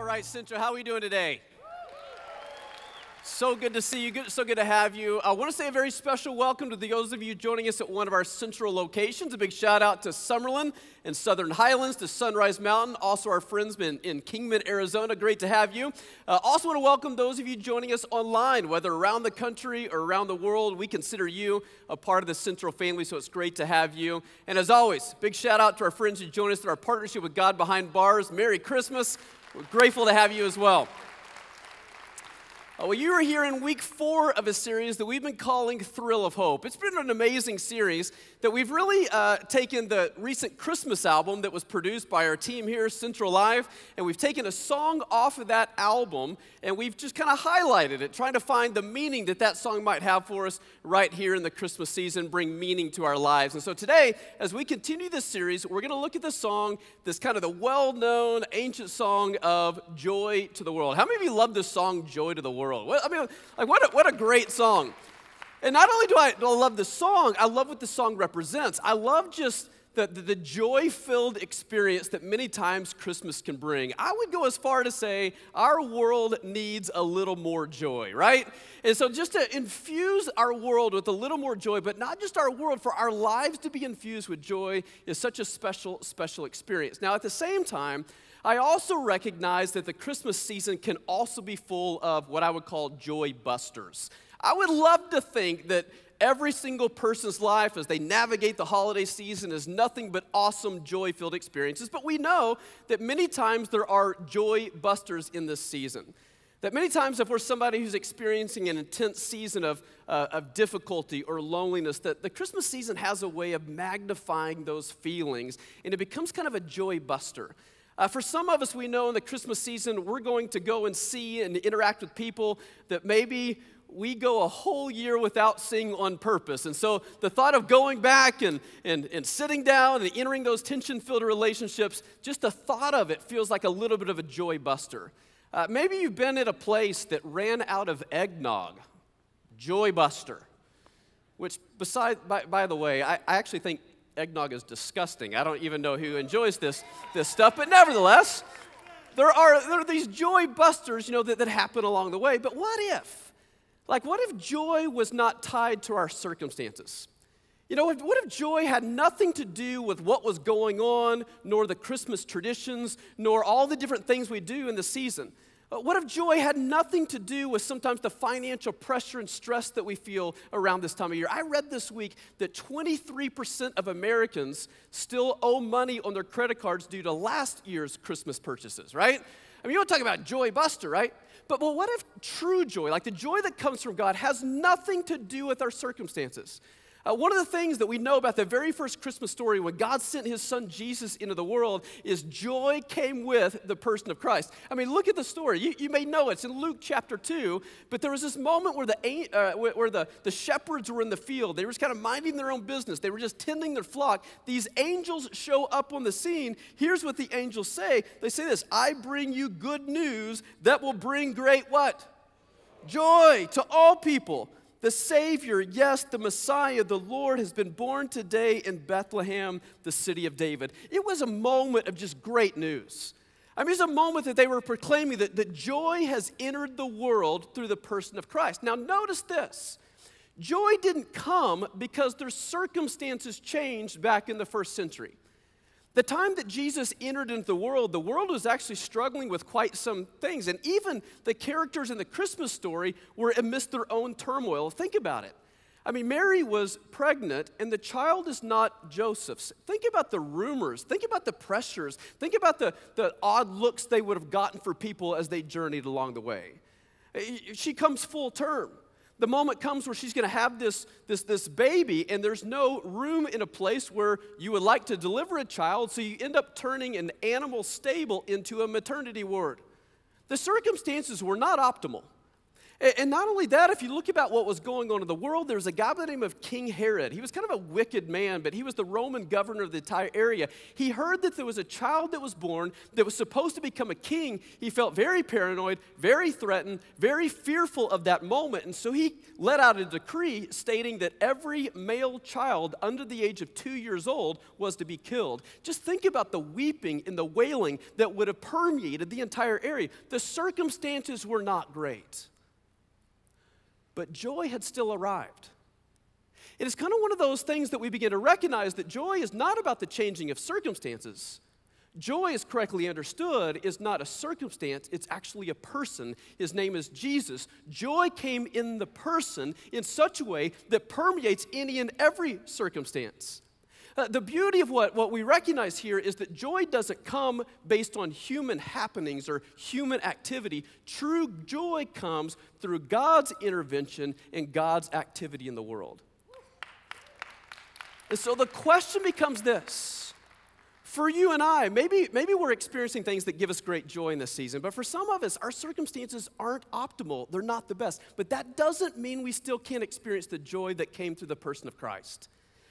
right, Central, how are we doing today? So good to see you. So good to have you. I want to say a very special welcome to those of you joining us at one of our Central locations. A big shout out to Summerlin and Southern Highlands, to Sunrise Mountain, also our friends in Kingman, Arizona. Great to have you. Also want to welcome those of you joining us online, whether around the country or around the world. We consider you a part of the Central family, so it's great to have you. And as always, big shout out to our friends who join us through our partnership with God Behind Bars. Merry Christmas. We're grateful to have you as well. Well, you are here in week 4 of a series that we've been calling Thrill of Hope. It's been an amazing series that we've really taken the recent Christmas album that was produced by our team here, Central Live, and we've taken a song off of that album, and we've just kind of highlighted it, trying to find the meaning that that song might have for us right here in the Christmas season, bring meaning to our lives. And so today, as we continue this series, we're going to look at the song, this kind of the well-known ancient song of Joy to the World. How many of you love this song, Joy to the World? What a great song. And not only do I love the song, I love what the song represents. I love just the joy-filled experience that many times Christmas can bring. I would go as far to say our world needs a little more joy, right? And so just to infuse our world with a little more joy, but not just our world, for our lives to be infused with joy is such a special, special experience. Now, at the same time, I also recognize that the Christmas season can also be full of what I would call joy busters. I would love to think that every single person's life as they navigate the holiday season is nothing but awesome, joy-filled experiences. But we know that many times there are joy busters in this season. That many times if we're somebody who's experiencing an intense season of difficulty or loneliness, that the Christmas season has a way of magnifying those feelings, and it becomes kind of a joy buster. For some of us, we know in the Christmas season, we're going to go and see and interact with people that maybe we go a whole year without seeing on purpose. And so the thought of going back and sitting down and entering those tension-filled relationships, just the thought of it feels like a little bit of a joy buster. Maybe you've been at a place that ran out of eggnog, joy buster, which by the way, I actually think eggnog is disgusting. I don't even know who enjoys this stuff, but nevertheless, there are these joy busters, that happen along the way. But what if joy was not tied to our circumstances? What if joy had nothing to do with what was going on, nor the Christmas traditions, nor all the different things we do in the season? What if joy had nothing to do with sometimes the financial pressure and stress that we feel around this time of year? I read this week that 23% of Americans still owe money on their credit cards due to last year's Christmas purchases, right? You want to talk about joy buster, right? But what if true joy, like the joy that comes from God, has nothing to do with our circumstances? One of the things that we know about the very first Christmas story when God sent his son Jesus into the world is joy came with the person of Christ. Look at the story. You may know it's in Luke chapter 2, but there was this moment where the shepherds were in the field. They were just kind of minding their own business. They were just tending their flock. These angels show up on the scene. Here's what the angels say. They say this: I bring you good news that will bring great what? Joy to all people. The Savior, yes, the Messiah, the Lord, has been born today in Bethlehem, the city of David. It was a moment of just great news. It was a moment that they were proclaiming that joy has entered the world through the person of Christ. Now, notice this. Joy didn't come because their circumstances changed back in the first century. The time that Jesus entered into the world was actually struggling with quite some things. And even the characters in the Christmas story were amidst their own turmoil. Think about it. Mary was pregnant, and the child is not Joseph's. Think about the rumors. Think about the pressures. Think about the odd looks they would have gotten for people as they journeyed along the way. She comes full term. The moment comes where she's going to have this baby, and there's no room in a place where you would like to deliver a child, so you end up turning an animal stable into a maternity ward. The circumstances were not optimal. And not only that, if you look about what was going on in the world, there's a guy by the name of King Herod. He was kind of a wicked man, but he was the Roman governor of the entire area. He heard that there was a child that was born that was supposed to become a king. He felt very paranoid, very threatened, very fearful of that moment. And so he let out a decree stating that every male child under the age of 2 years old was to be killed. Just think about the weeping and the wailing that would have permeated the entire area. The circumstances were not great. But joy had still arrived. It is kind of one of those things that we begin to recognize that joy is not about the changing of circumstances. Joy, as correctly understood, is not a circumstance, it's actually a person. His name is Jesus. Joy came in the person in such a way that permeates any and every circumstance. The beauty of what we recognize here is that joy doesn't come based on human happenings or human activity. True joy comes through God's intervention and God's activity in the world. And so the question becomes this. For you and I, maybe we're experiencing things that give us great joy in this season, but for some of us, our circumstances aren't optimal. They're not the best. But that doesn't mean we still can't experience the joy that came through the person of Christ.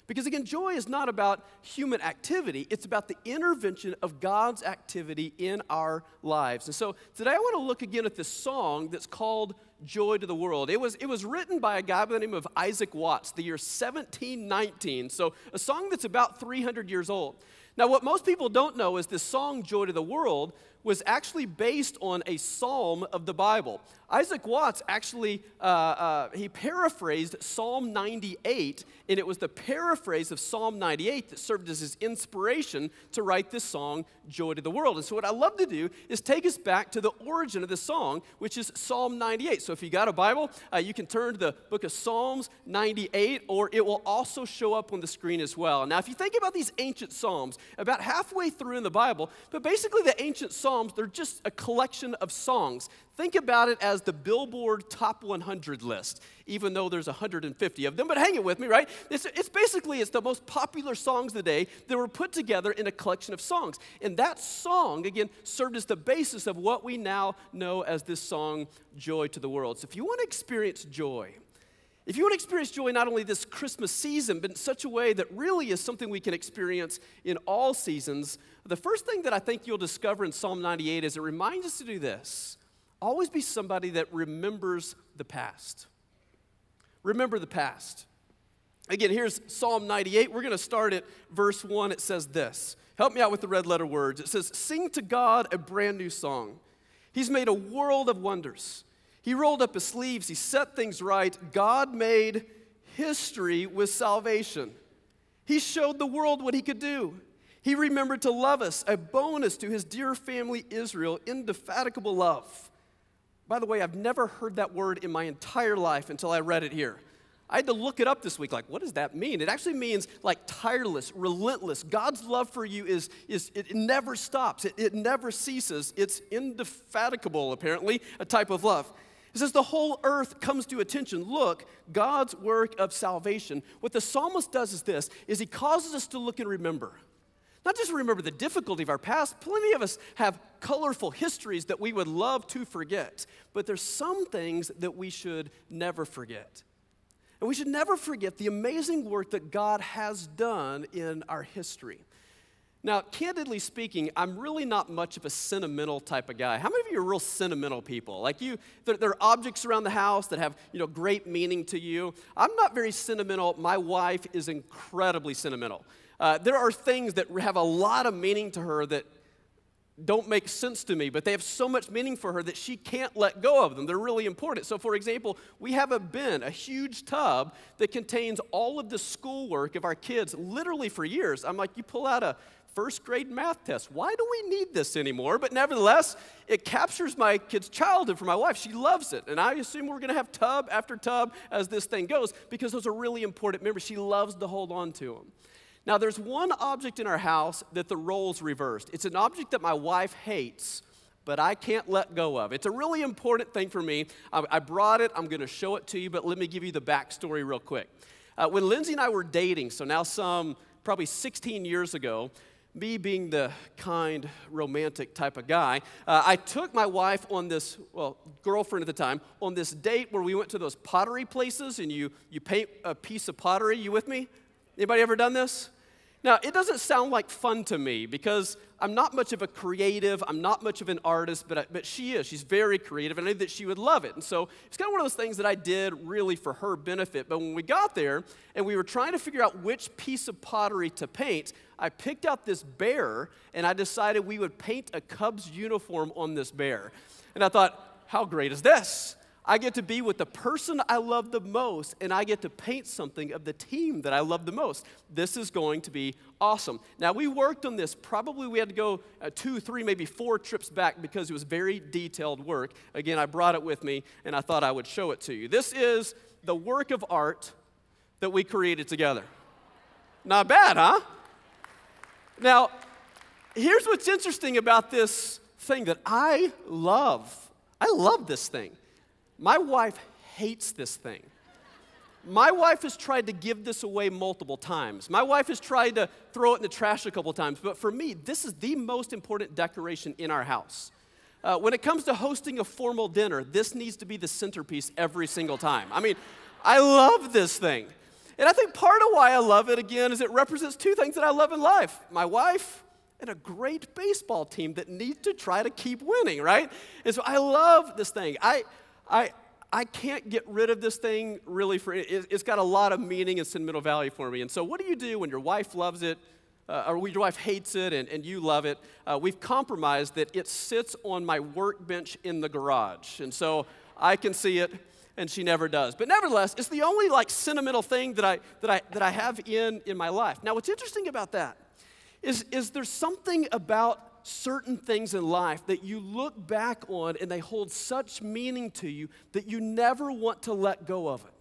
Because again, joy is not about human activity, it's about the intervention of God's activity in our lives. And so today I want to look again at this song that's called Joy to the World. It was written by a guy by the name of Isaac Watts, the year 1719. So a song that's about 300 years old. Now what most people don't know is this song, Joy to the World, was actually based on a psalm of the Bible. Isaac Watts actually, he paraphrased Psalm 98, and it was the paraphrase of Psalm 98 that served as his inspiration to write this song, Joy to the World. And so what I love to do is take us back to the origin of the song, which is Psalm 98. So if you got a Bible, you can turn to the book of Psalms 98, or it will also show up on the screen as well. Now, if you think about these ancient psalms, about halfway through in the Bible, but basically the ancient psalms, they're just a collection of songs. Think about it as the Billboard Top 100 list, even though there's 150 of them, but hang it with me, right? It's basically the most popular songs of the day that were put together in a collection of songs. And that song, again, served as the basis of what we now know as this song, Joy to the World. So if you want to experience joy, if you want to experience joy not only this Christmas season, but in such a way that really is something we can experience in all seasons, the first thing that I think you'll discover in Psalm 98 is it reminds us to do this. Always be somebody that remembers the past. Remember the past. Again, here's Psalm 98. We're going to start at verse 1. It says this. Help me out with the red letter words. It says, sing to God a brand new song. He's made a world of wonders. He rolled up his sleeves. He set things right. God made history with salvation. He showed the world what he could do. He remembered to love us, a bonus to his dear family Israel, indefatigable love. By the way, I've never heard that word in my entire life until I read it here. I had to look it up this week, like, what does that mean? It actually means like tireless, relentless. God's love for you it never stops. It never ceases. It's indefatigable, apparently, a type of love. It says the whole earth comes to attention. Look, God's work of salvation. What the psalmist does is this, is he causes us to look and remember. Not just remember the difficulty of our past. Plenty of us have colorful histories that we would love to forget. But there's some things that we should never forget. And we should never forget the amazing work that God has done in our history. Now, candidly speaking, I'm really not much of a sentimental type of guy. How many of you are real sentimental people? Like there are objects around the house that have, great meaning to you. I'm not very sentimental. My wife is incredibly sentimental. There are things that have a lot of meaning to her that don't make sense to me, but they have so much meaning for her that she can't let go of them. They're really important. So, for example, we have a bin, a huge tub that contains all of the schoolwork of our kids literally for years. I'm like, you pull out a first grade math test. Why do we need this anymore? But nevertheless, it captures my kid's childhood for my wife. She loves it. And I assume we're going to have tub after tub as this thing goes because those are really important memories. She loves to hold on to them. Now, there's one object in our house that the role's reversed. It's an object that my wife hates, but I can't let go of. It's a really important thing for me. I brought it. I'm going to show it to you, but let me give you the backstory real quick. When Lindsay and I were dating, so now probably 16 years ago, me being the kind, romantic type of guy, I took my wife on this, well, girlfriend at the time, on this date where we went to those pottery places and you paint a piece of pottery. You with me? Anybody ever done this? Now, it doesn't sound like fun to me because I'm not much of a creative, I'm not much of an artist, but she is. She's very creative, and I knew that she would love it. And so it's kind of one of those things that I did really for her benefit. But when we got there and we were trying to figure out which piece of pottery to paint, I picked out this bear, and I decided we would paint a Cubs uniform on this bear. And I thought, how great is this? I get to be with the person I love the most, and I get to paint something of the team that I love the most. This is going to be awesome. Now, we worked on this. Probably we had to go 2, 3, maybe 4 trips back because it was very detailed work. Again, I brought it with me, and I thought I would show it to you. This is the work of art that we created together. Not bad, huh? Now, here's what's interesting about this thing that I love. I love this thing. My wife hates this thing. My wife has tried to give this away multiple times. My wife has tried to throw it in the trash a couple times. But for me, this is the most important decoration in our house. When it comes to hosting a formal dinner, this needs to be the centerpiece every single time. I mean, I love this thing. And I think part of why I love it, again, is it represents 2 things that I love in life. My wife and a great baseball team that needs to try to keep winning, right? And so I love this thing. I can't get rid of this thing really it's got a lot of meaning and sentimental value for me. And so what do you do when your wife loves it, or when your wife hates it and you love it? We've compromised that it sits on my workbench in the garage. And so I can see it and she never does. But nevertheless, it's the only sentimental thing that I have in my life. Now what's interesting about that is there's something about certain things in life that you look back on and they hold such meaning to you that you never want to let go of it.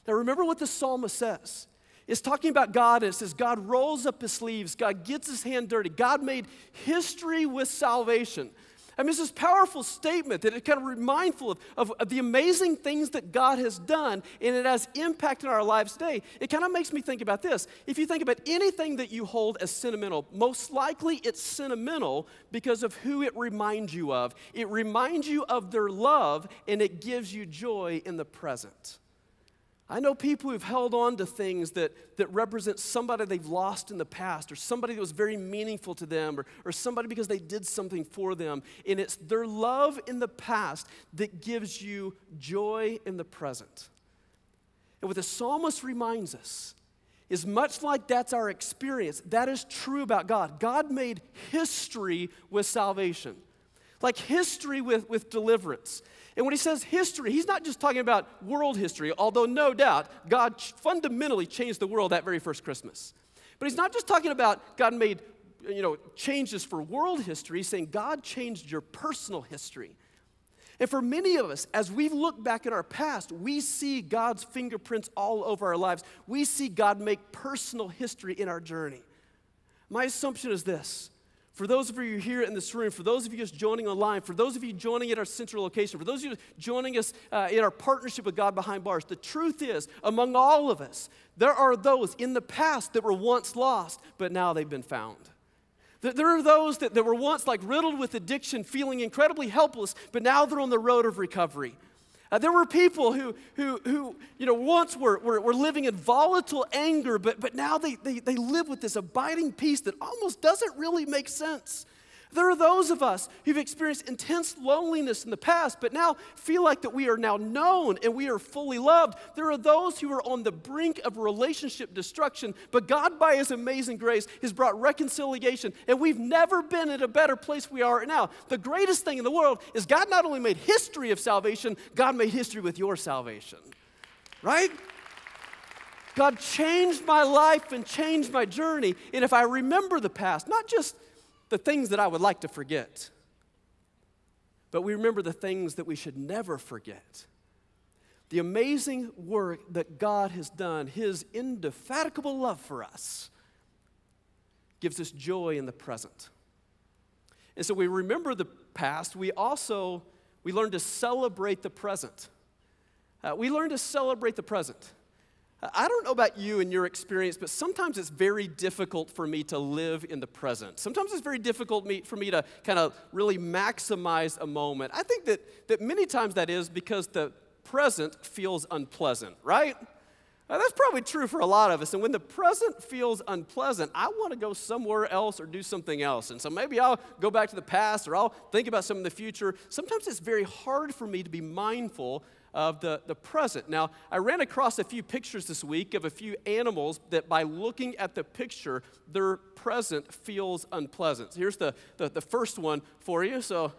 Now remember what the psalmist says. It's talking about God, and it says God rolls up his sleeves, God gets his hand dirty, God made history with salvation. I mean, it's this powerful statement that it kind of remindful of the amazing things that God has done, and it has impact in our lives today. It kind of makes me think about this. If you think about anything that you hold as sentimental, most likely it's sentimental because of who it reminds you of. It reminds you of their love, and it gives you joy in the present. I know people who've held on to things that represent somebody they've lost in the past, or somebody that was very meaningful to them, or somebody because they did something for them. And it's their love in the past that gives you joy in the present. And what the psalmist reminds us is much like that's our experience, that is true about God. God made history with salvation, like history with deliverance. And when he says history, he's not just talking about world history, although no doubt God fundamentally changed the world that very first Christmas. But he's not just talking about God made, changes for world history. He's saying God changed your personal history. And for many of us, as we look back at our past, we see God's fingerprints all over our lives. We see God make personal history in our journey. My assumption is this. For those of you here in this room, for those of you just joining online, for those of you joining at our central location, for those of you joining us in our partnership with God Behind Bars, the truth is, among all of us, there are those in the past that were once lost, but now they've been found. There are those that were once riddled with addiction, feeling incredibly helpless, but now they're on the road of recovery. There were people who once were living in volatile anger, but now they live with this abiding peace that almost doesn't really make sense. There are those of us who've experienced intense loneliness in the past, but now feel like that we are now known and we are fully loved. There are those who are on the brink of relationship destruction, but God, by his amazing grace, has brought reconciliation, and we've never been in a better place we are now. The greatest thing in the world is God not only made history of salvation, God made history with your salvation, right? God changed my life and changed my journey, and if I remember the past, not just the things that I would like to forget, but we remember the things that we should never forget. The amazing work that God has done, his indefatigable love for us, gives us joy in the present. And so we remember the past, we learn to celebrate the present. We learn to celebrate the present. I don't know about you and your experience, but sometimes it's very difficult for me to live in the present. Sometimes it's very difficult for me to kind of really maximize a moment. I think that many times that is because the present feels unpleasant, right? That's probably true for a lot of us. And when the present feels unpleasant, I want to go somewhere else or do something else. And so maybe I'll go back to the past or I'll think about some in the future. Sometimes it's very hard for me to be mindful of the present. Now, I ran across a few pictures this week of a few animals that by looking at the picture, their present feels unpleasant. So here's the first one for you. So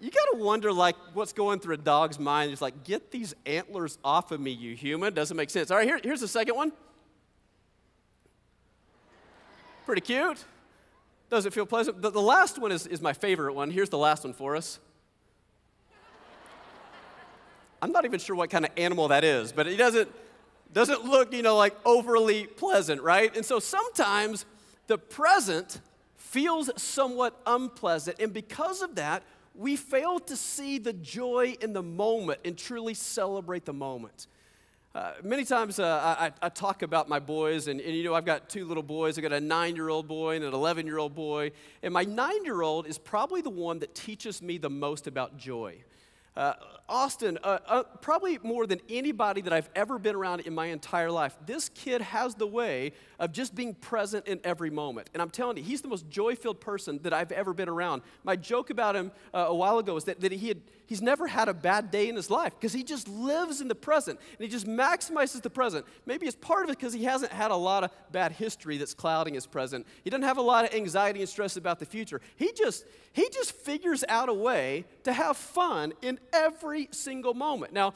you got to wonder, like, what's going through a dog's mind. It's like, get these antlers off of me, you human. Doesn't make sense. All right, here's the second one. Pretty cute. Does it feel pleasant? The last one is my favorite one. Here's the last one for us. I'm not even sure what kind of animal that is, but it doesn't look, like overly pleasant, right? And so sometimes the present feels somewhat unpleasant, and because of that, we fail to see the joy in the moment and truly celebrate the moment. Many times I talk about my boys, and I've got two little boys. I've got a 9-year-old boy and an 11-year-old boy, and my 9-year-old is probably the one that teaches me the most about joy. Austin, probably more than anybody that I've ever been around in my entire life, this kid has the way of just being present in every moment. And I'm telling you, he's the most joy-filled person that I've ever been around. My joke about him a while ago is that he's never had a bad day in his life because he just lives in the present and he just maximizes the present. Maybe it's part of it because he hasn't had a lot of bad history that's clouding his present. He doesn't have a lot of anxiety and stress about the future. He just figures out a way to have fun in every single moment. Now,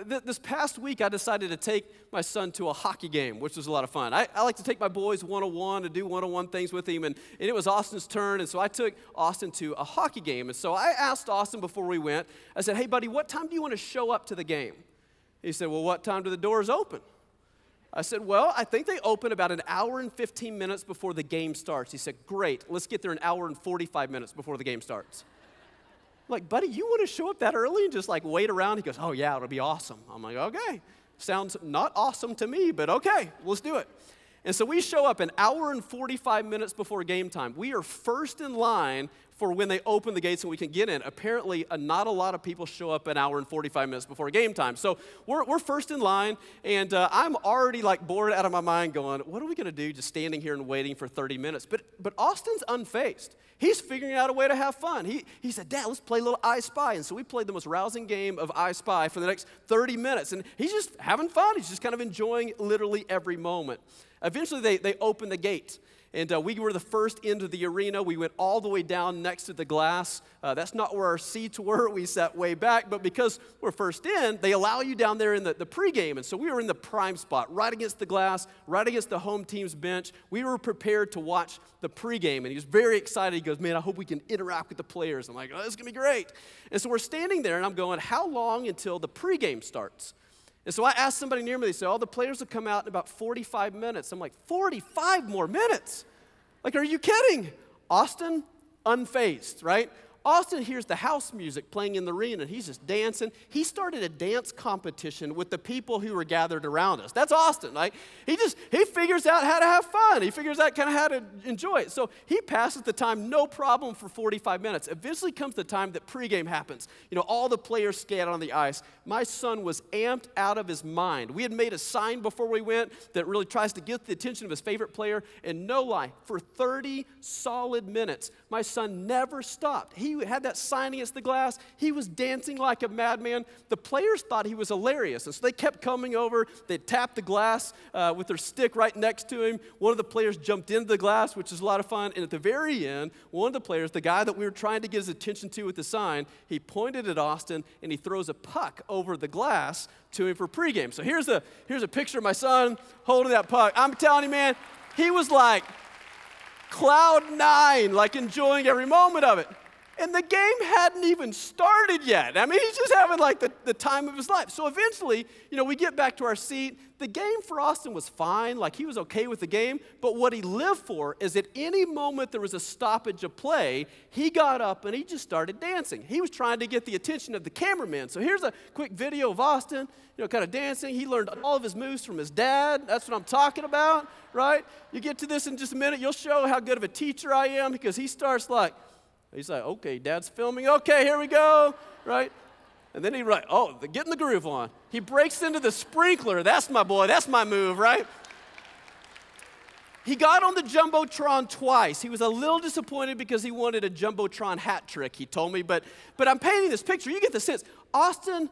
this past week, I decided to take my son to a hockey game, which was a lot of fun. I like to take my boys one-on-one and do one-on-one things with him, and it was Austin's turn, and so I took Austin to a hockey game. And so I asked Austin before we went, I said, hey, buddy, what time do you want to show up to the game? He said, well, what time do the doors open? I said, well, I think they open about an hour and 15 minutes before the game starts. He said, great, let's get there an hour and 45 minutes before the game starts. I'm like, buddy, you want to show up that early and just like wait around? He goes, oh yeah, it'll be awesome. I'm like, okay. Sounds not awesome to me, but okay, let's do it. And so we show up an hour and 45 minutes before game time. We are first in line for when they open the gates and we can get in. Apparently, not a lot of people show up an hour and 45 minutes before game time. So we're first in line, and I'm already like bored out of my mind going, what are we going to do just standing here and waiting for 30 minutes? But Austin's unfazed. He's figuring out a way to have fun. He said, Dad, let's play a little I Spy. And so we played the most rousing game of I Spy for the next 30 minutes. And he's just having fun. He's just kind of enjoying literally every moment. Eventually, they opened the gate. And we were the first into the arena. We went all the way down next to the glass. That's not where our seats were. We sat way back. But because we're first in, they allow you down there in the pregame. And so we were in the prime spot, right against the glass, right against the home team's bench. We were prepared to watch the pregame. And he was very excited. He goes, man, I hope we can interact with the players. I'm like, oh, this is going to be great. And so we're standing there, and I'm going, how long until the pregame starts? And so I asked somebody near me, they said, oh, the players will come out in about 45 minutes. I'm like, 45 more minutes? Like, are you kidding? Austin, unfazed, right? Austin hears the house music playing in the arena, and he's just dancing. He started a dance competition with the people who were gathered around us. That's Austin, right? He figures out how to have fun. He figures out kind of how to enjoy it. So he passes the time, no problem, for 45 minutes. Eventually comes the time that pregame happens. All the players skate on the ice. My son was amped out of his mind. We had made a sign before we went that really tries to get the attention of his favorite player, and no lie, for 30 solid minutes, my son never stopped. He had that sign against the glass. He was dancing like a madman. The players thought he was hilarious, and so they kept coming over. They tapped the glass with their stick right next to him. One of the players jumped into the glass, which is a lot of fun, and at the very end, one of the players, the guy that we were trying to get his attention to with the sign, he pointed at Austin, and he throws a puck over the glass to him for pregame. So here's a picture of my son holding that puck. I'm telling you, man, he was like cloud 9, like enjoying every moment of it. And the game hadn't even started yet. I mean, he's just having like the time of his life. So eventually, we get back to our seat. The game for Austin was fine. Like, he was okay with the game. But what he lived for is at any moment there was a stoppage of play, he got up and he just started dancing. He was trying to get the attention of the cameraman. So here's a quick video of Austin, kind of dancing. He learned all of his moves from his dad. That's what I'm talking about, right? You get to this in just a minute. You'll show how good of a teacher I am, because he starts like, he's like, okay, Dad's filming. Okay, here we go, right? And then getting the groove on. He breaks into the sprinkler. That's my boy. That's my move, right? He got on the Jumbotron twice. He was a little disappointed because he wanted a Jumbotron hat trick, he told me. But I'm painting this picture. You get the sense. Austin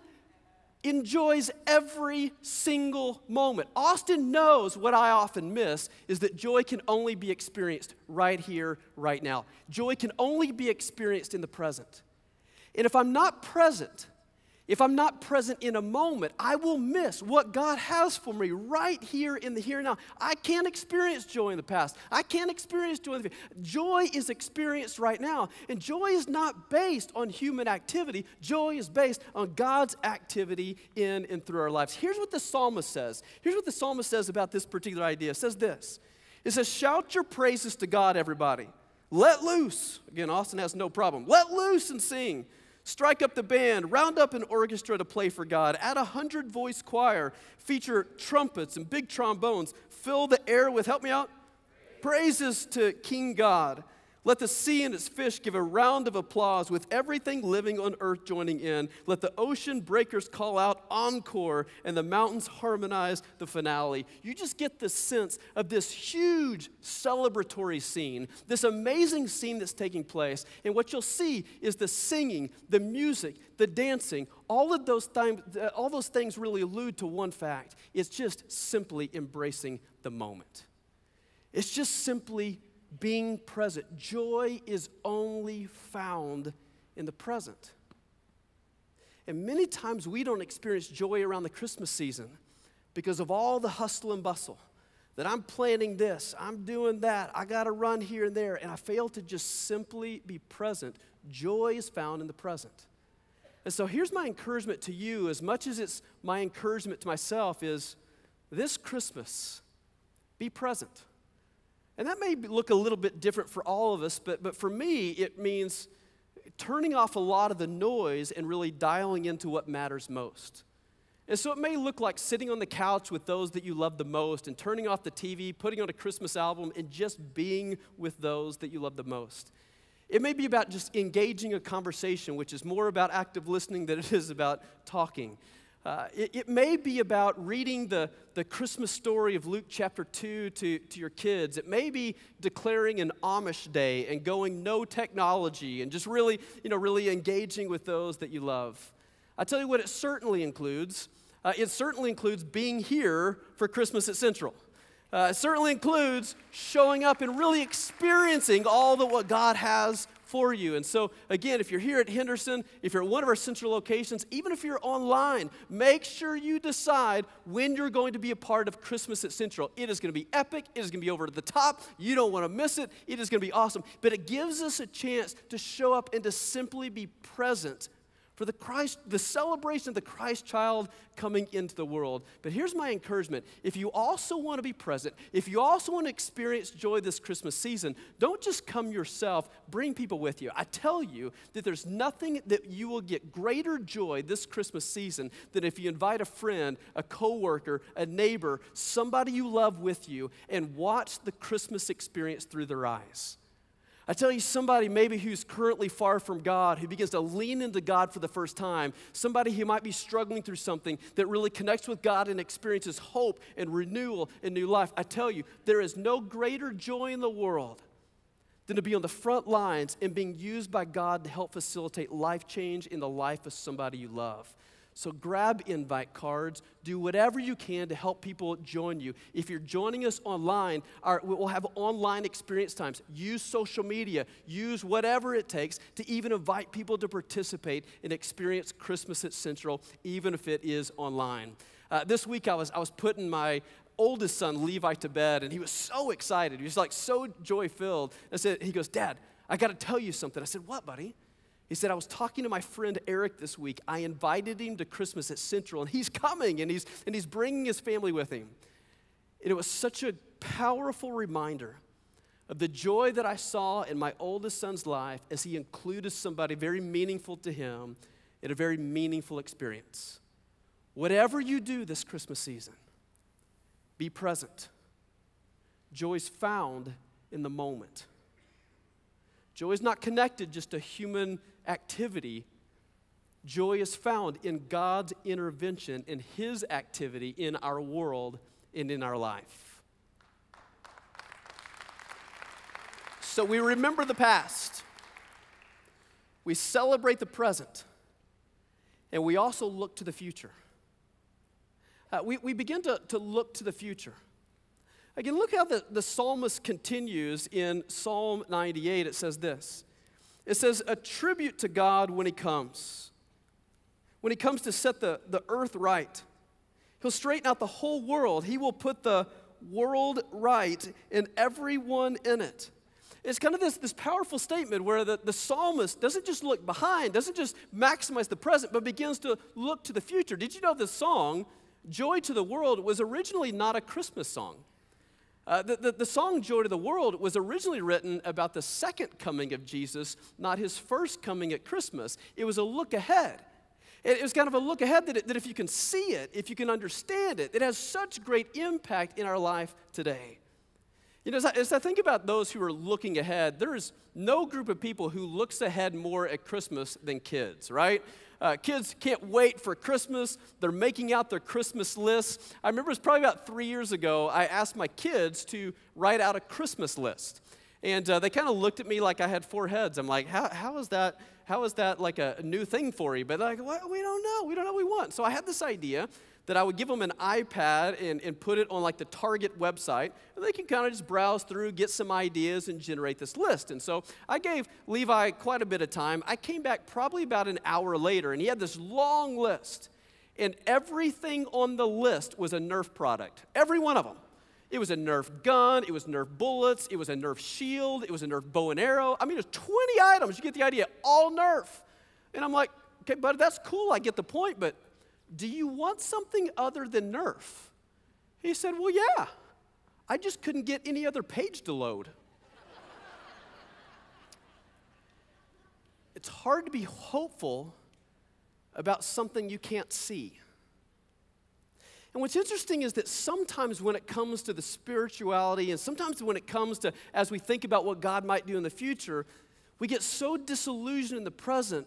enjoys every single moment. Austin knows what I often miss is that joy can only be experienced right here, right now. Joy can only be experienced in the present. And if I'm not present in a moment, I will miss what God has for me right here in the here and now. I can't experience joy in the past. I can't experience joy in the future. Joy is experienced right now. And joy is not based on human activity. Joy is based on God's activity in and through our lives. Here's what the psalmist says. Here's what the psalmist says about this particular idea. It says this. It says, shout your praises to God, everybody. Let loose. Again, Austin has no problem. Let loose and sing. Strike up the band, round up an orchestra to play for God, add a 100-voice choir, feature trumpets and big trombones, fill the air with, help me out, praises to King God. Let the sea and its fish give a round of applause with everything living on earth joining in. Let the ocean breakers call out encore and the mountains harmonize the finale. You just get the sense of this huge celebratory scene, this amazing scene that's taking place. And what you'll see is the singing, the music, the dancing, all those things really allude to one fact. It's just simply embracing the moment. It's just simply being present. Joy is only found in the present. And many times we don't experience joy around the Christmas season because of all the hustle and bustle. That I'm planning this, I'm doing that, I got to run here and there, and I fail to just simply be present. Joy is found in the present. And so here's my encouragement to you, as much as it's my encouragement to myself, is this Christmas, be present. And that may look a little bit different for all of us, but for me, it means turning off a lot of the noise and really dialing into what matters most. And so it may look like sitting on the couch with those that you love the most and turning off the TV, putting on a Christmas album, and just being with those that you love the most. It may be about just engaging a conversation, which is more about active listening than it is about talking. It may be about reading the Christmas story of Luke chapter 2 to your kids. It may be declaring an Amish day and going no technology and just really engaging with those that you love. I tell you what it certainly includes. It certainly includes being here for Christmas at Central. It certainly includes showing up and really experiencing all that what God has for you. And so, again, if you're here at Henderson, if you're at one of our central locations, even if you're online, make sure you decide when you're going to be a part of Christmas at Central. It is going to be epic. It is going to be over the top. You don't want to miss it. It is going to be awesome. But it gives us a chance to show up and to simply be present for the celebration of the Christ child coming into the world. But here's my encouragement. If you also want to be present, if you also want to experience joy this Christmas season, don't just come yourself, bring people with you. I tell you that there's nothing that you will get greater joy this Christmas season than if you invite a friend, a coworker, a neighbor, somebody you love with you, and watch the Christmas experience through their eyes. I tell you, somebody maybe who's currently far from God, who begins to lean into God for the first time, somebody who might be struggling through something that really connects with God and experiences hope and renewal and new life. I tell you, there is no greater joy in the world than to be on the front lines and being used by God to help facilitate life change in the life of somebody you love. So grab invite cards, do whatever you can to help people join you. If you're joining us online, we'll have online experience times. Use social media, use whatever it takes to even invite people to participate and experience Christmas at Central, even if it is online. This week I was putting my oldest son, Levi, to bed, and he was so excited. He was like so joy-filled. He goes, Dad, I got to tell you something. I said, what, buddy? He said, I was talking to my friend Eric this week. I invited him to Christmas at Central, and he's coming, and he's bringing his family with him. And it was such a powerful reminder of the joy that I saw in my oldest son's life as he included somebody very meaningful to him in a very meaningful experience. Whatever you do this Christmas season, be present. Joy is found in the moment. Joy is not connected just to human activity. Joy is found in God's intervention, in His activity in our world and in our life. So we remember the past, we celebrate the present, and we also look to the future. We begin to look to the future. Again, look how the psalmist continues in Psalm 98. It says this. It says, a tribute to God when He comes. When He comes to set the earth right. He'll straighten out the whole world. He will put the world right and everyone in it. It's kind of this powerful statement where the psalmist doesn't just look behind, doesn't just maximize the present, but begins to look to the future. Did you know this song, Joy to the World, was originally not a Christmas song? The song Joy to the World was originally written about the second coming of Jesus, not His first coming at Christmas. It was a look ahead. It was kind of a look ahead that if you can see it, if you can understand it, it has such great impact in our life today. You know, as I think about those who are looking ahead, there is no group of people who looks ahead more at Christmas than kids, right? Kids can't wait for Christmas. They're making out their Christmas lists. I remember it was probably about 3 years ago, I asked my kids to write out a Christmas list. And they kind of looked at me like I had 4 heads. I'm like, how is that like a new thing for you? But like, well, we don't know. We don't know what we want. So I had this idea that I would give them an iPad and put it on like the Target website, and they can kind of just browse through, get some ideas, and generate this list. And so I gave Levi quite a bit of time. I came back probably about an hour later, and he had this long list, and everything on the list was a Nerf product, every one of them. It was a Nerf gun, it was Nerf bullets, it was a Nerf shield, it was a Nerf bow and arrow. I mean, there's 20 items, you get the idea, all Nerf. And I'm like, okay, buddy, that's cool, I get the point, but do you want something other than Nerf? He said, well, yeah. I just couldn't get any other page to load. It's hard to be hopeful about something you can't see. And what's interesting is that sometimes when it comes to the spirituality and sometimes when it comes to, as we think about what God might do in the future, we get so disillusioned in the present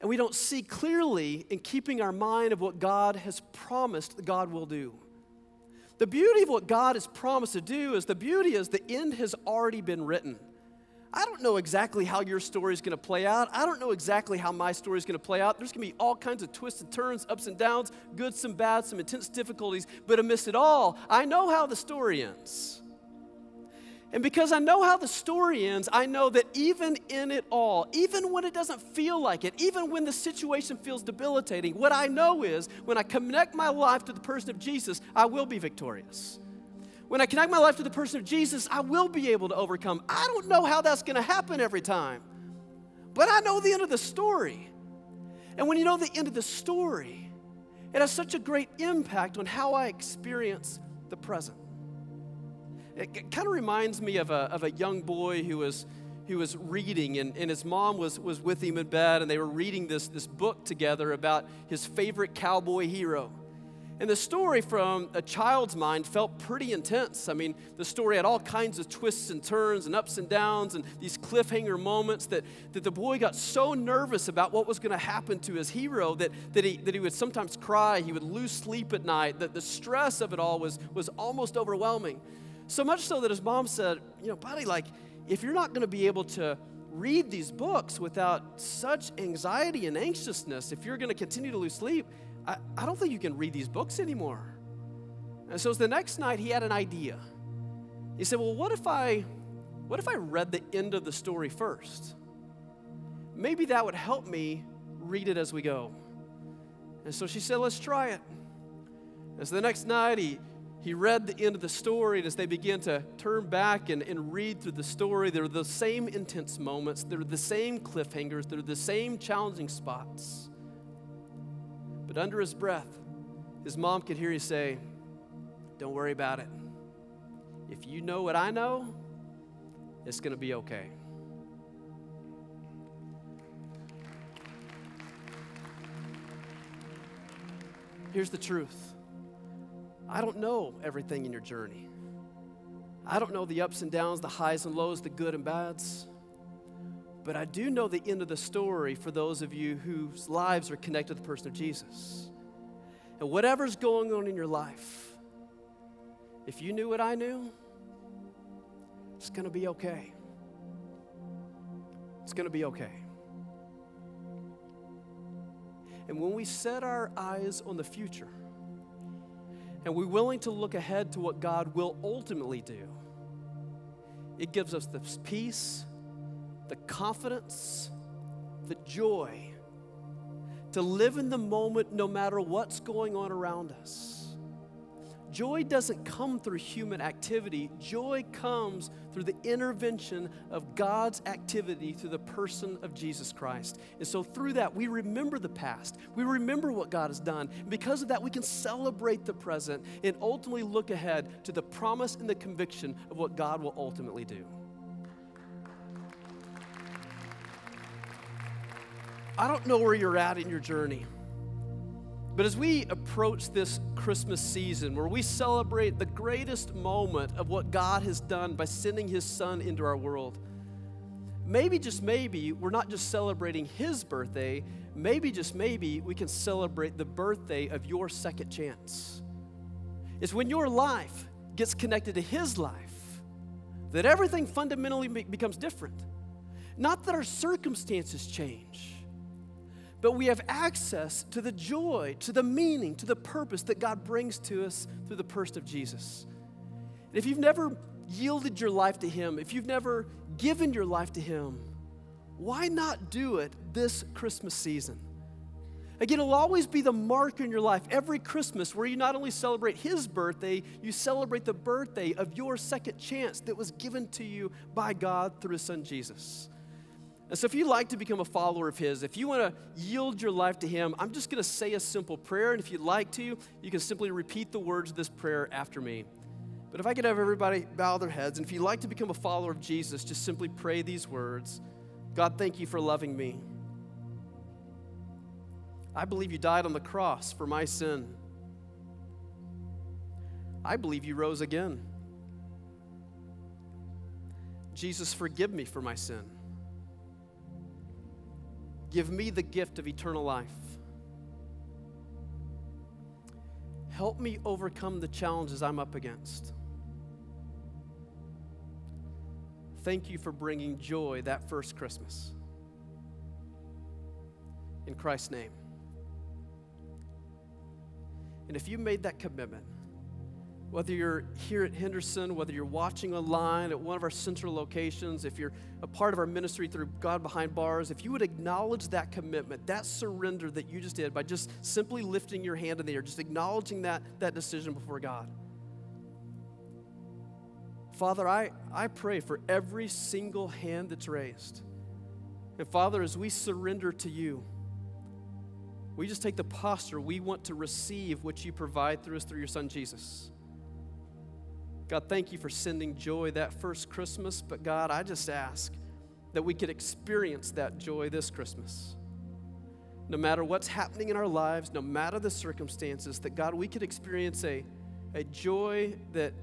and we don't see clearly in keeping our mind of what God has promised that God will do. The beauty of what God has promised to do is the end has already been written. I don't know exactly how your story is going to play out. I don't know exactly how my story is going to play out. There's going to be all kinds of twists and turns, ups and downs, good, some bad, some intense difficulties. But amidst it all, I know how the story ends. And because I know how the story ends, I know that even in it all, even when it doesn't feel like it, even when the situation feels debilitating, what I know is when I connect my life to the person of Jesus, I will be victorious. When I connect my life to the person of Jesus, I will be able to overcome. I don't know how that's going to happen every time, but I know the end of the story. And when you know the end of the story, it has such a great impact on how I experience the present. It kind of reminds me of a young boy who was reading, and his mom was with him in bed, and they were reading this book together about his favorite cowboy hero. And the story from a child's mind felt pretty intense. I mean, the story had all kinds of twists and turns and ups and downs and these cliffhanger moments that the boy got so nervous about what was going to happen to his hero that he would sometimes cry. He would lose sleep at night. That the stress of it all was almost overwhelming. So much so that his mom said, you know, buddy, like, if you're not going to be able to read these books without such anxiety and anxiousness, if you're going to continue to lose sleep, I don't think you can read these books anymore. And so the next night he had an idea. He said, well, what if I read the end of the story first? Maybe that would help me read it as we go. And so she said, let's try it. And so the next night he he read the end of the story, and as they began to turn back and read through the story, there were the same intense moments, there were the same cliffhangers, there were the same challenging spots. But under his breath, his mom could hear you say, "Don't worry about it. If you know what I know, it's going to be okay." Here's the truth. I don't know everything in your journey. I don't know the ups and downs, the highs and lows, the good and bads. But I do know the end of the story for those of you whose lives are connected to the person of Jesus. And whatever's going on in your life, if you knew what I knew, it's going to be okay. It's going to be okay. And when we set our eyes on the future, and we're willing to look ahead to what God will ultimately do, it gives us the peace, the confidence, the joy to live in the moment no matter what's going on around us. Joy doesn't come through human activity. Joy comes through the intervention of God's activity through the person of Jesus Christ. And so through that, we remember the past. We remember what God has done. And because of that, we can celebrate the present and ultimately look ahead to the promise and the conviction of what God will ultimately do. I don't know where you're at in your journey. But as we approach this Christmas season, where we celebrate the greatest moment of what God has done by sending His Son into our world, maybe, just maybe, we're not just celebrating His birthday, maybe, just maybe, we can celebrate the birthday of your second chance. It's when your life gets connected to His life that everything fundamentally becomes different. Not that our circumstances change, but we have access to the joy, to the meaning, to the purpose that God brings to us through the person of Jesus. And if you've never yielded your life to Him, if you've never given your life to Him, why not do it this Christmas season? Again, it'll always be the marker in your life every Christmas where you not only celebrate His birthday, you celebrate the birthday of your second chance that was given to you by God through His Son Jesus. And so if you'd like to become a follower of His, if you want to yield your life to Him, I'm just going to say a simple prayer. And if you'd like to, you can simply repeat the words of this prayer after me. But if I could have everybody bow their heads, and if you'd like to become a follower of Jesus, just simply pray these words. God, thank You for loving me. I believe You died on the cross for my sin. I believe You rose again. Jesus, forgive me for my sin. Give me the gift of eternal life. Help me overcome the challenges I'm up against. Thank You for bringing joy that first Christmas. In Christ's name. And if you made that commitment, whether you're here at Henderson, whether you're watching online at one of our central locations, if you're a part of our ministry through God Behind Bars, if you would acknowledge that commitment, that surrender that you just did by just simply lifting your hand in the air, just acknowledging that decision before God. Father, I pray for every single hand that's raised. And Father, as we surrender to You, we just take the posture. We want to receive what You provide through us through Your Son, Jesus. God, thank You for sending joy that first Christmas, but God, I just ask that we could experience that joy this Christmas. No matter what's happening in our lives, no matter the circumstances, that God, we could experience a joy that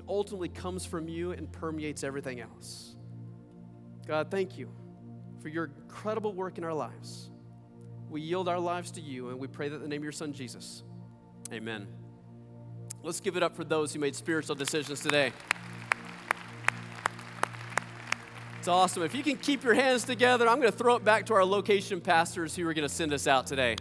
ultimately comes from You and permeates everything else. God, thank You for Your incredible work in our lives. We yield our lives to You, and we pray that in the name of Your Son, Jesus. Amen. Let's give it up for those who made spiritual decisions today. It's awesome. If you can keep your hands together, I'm going to throw it back to our location pastors who are going to send us out today.